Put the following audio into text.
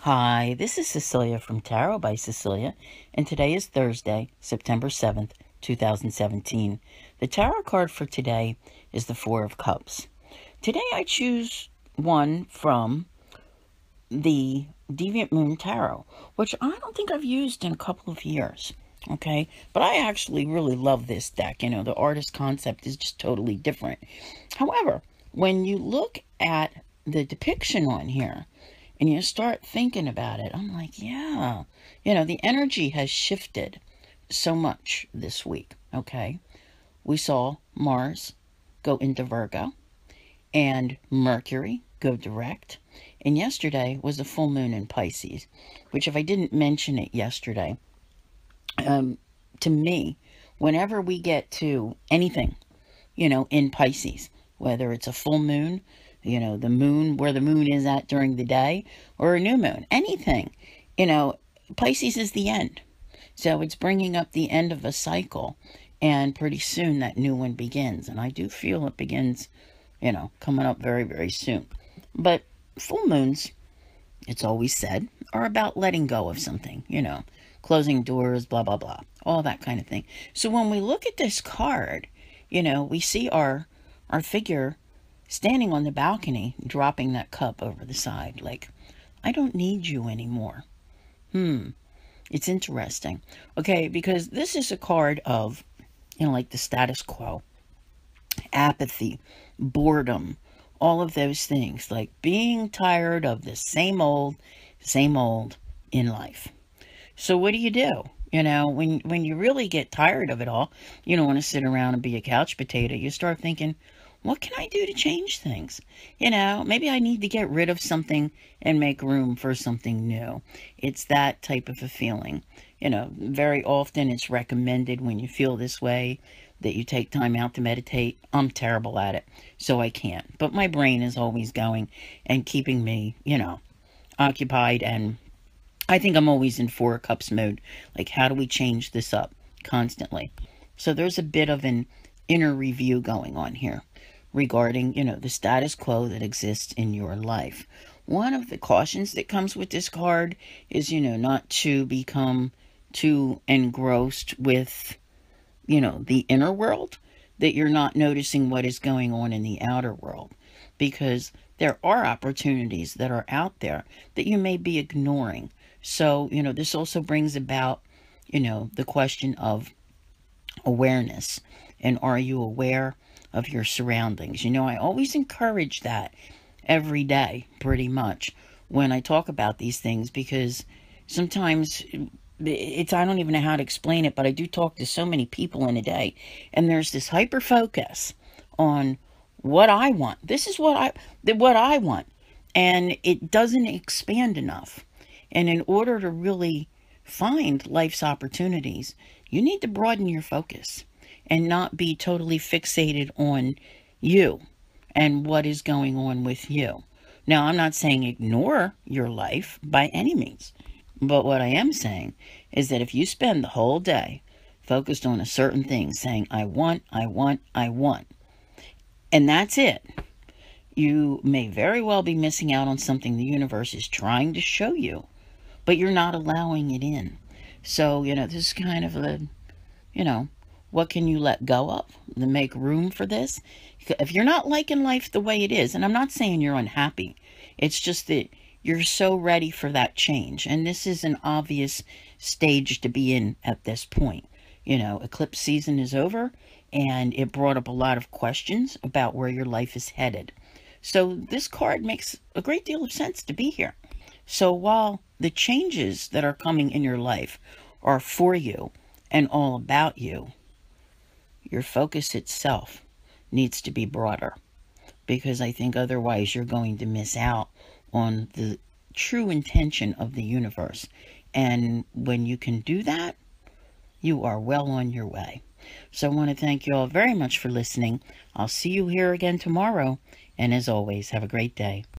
Hi, this is Cecilia from Tarot by Cecilia, and today is Thursday, September 7th, 2017. The tarot card for today is the Four of Cups. Today I choose one from the Deviant Moon Tarot, which I don't think I've used in a couple of years, okay? But I actually really love this deck. You know, the artist concept is just totally different. However, when you look at the depiction on here, and you start thinking about it, I'm like, yeah, you know, the energy has shifted so much this week, okay? We saw Mars go into Virgo and Mercury go direct. And yesterday was a full moon in Pisces, which if I didn't mention it yesterday, to me, whenever we get to anything, you know, in Pisces, whether it's a full moon, you know, the moon, where the moon is at during the day, or a new moon, anything, you know, Pisces is the end. So it's bringing up the end of a cycle, and pretty soon that new one begins. And I do feel it begins, you know, coming up very, very soon. But full moons, it's always said, are about letting go of something, you know, closing doors, blah, blah, blah, all that kind of thing. So when we look at this card, you know, we see our figure standing on the balcony, dropping that cup over the side, like, I don't need you anymore. It's interesting. Okay, because this is a card of, you know, like the status quo, apathy, boredom, all of those things, like being tired of the same old in life. So what do? You know, when you really get tired of it all, you don't want to sit around and be a couch potato. You start thinking, what can I do to change things? You know, maybe I need to get rid of something and make room for something new. It's that type of a feeling. You know, very often it's recommended when you feel this way that you take time out to meditate. I'm terrible at it, so I can't. But my brain is always going and keeping me, you know, occupied, and I think I'm always in Four of Cups mode. Like, how do we change this up constantly? So there's a bit of an inner review going on here regarding, you know, the status quo that exists in your life. One of the cautions that comes with this card is, you know, not to become too engrossed with, you know, the inner world, that you're not noticing what is going on in the outer world. Because there are opportunities that are out there that you may be ignoring. So, you know, this also brings about, you know, the question of awareness. And are you aware of your surroundings? You know, I always encourage that every day, pretty much, when I talk about these things, because sometimes it's, I don't even know how to explain it, but I do talk to so many people in a day, and there's this hyper focus on what I want. This is what I want, and it doesn't expand enough. And in order to really find life's opportunities, you need to broaden your focus and not be totally fixated on you and what is going on with you. Now, I'm not saying ignore your life by any means, but what I am saying is that if you spend the whole day focused on a certain thing, saying, I want, and that's it, you may very well be missing out on something the universe is trying to show you, but you're not allowing it in. So, you know, this is kind of a, you know, what can you let go of to make room for this? If you're not liking life the way it is, and I'm not saying you're unhappy, it's just that you're so ready for that change. And this is an obvious stage to be in at this point. You know, eclipse season is over, and it brought up a lot of questions about where your life is headed. So this card makes a great deal of sense to be here. So while the changes that are coming in your life are for you and all about you, your focus itself needs to be broader, because I think otherwise you're going to miss out on the true intention of the universe. And when you can do that, you are well on your way. So I want to thank you all very much for listening. I'll see you here again tomorrow. And as always, have a great day.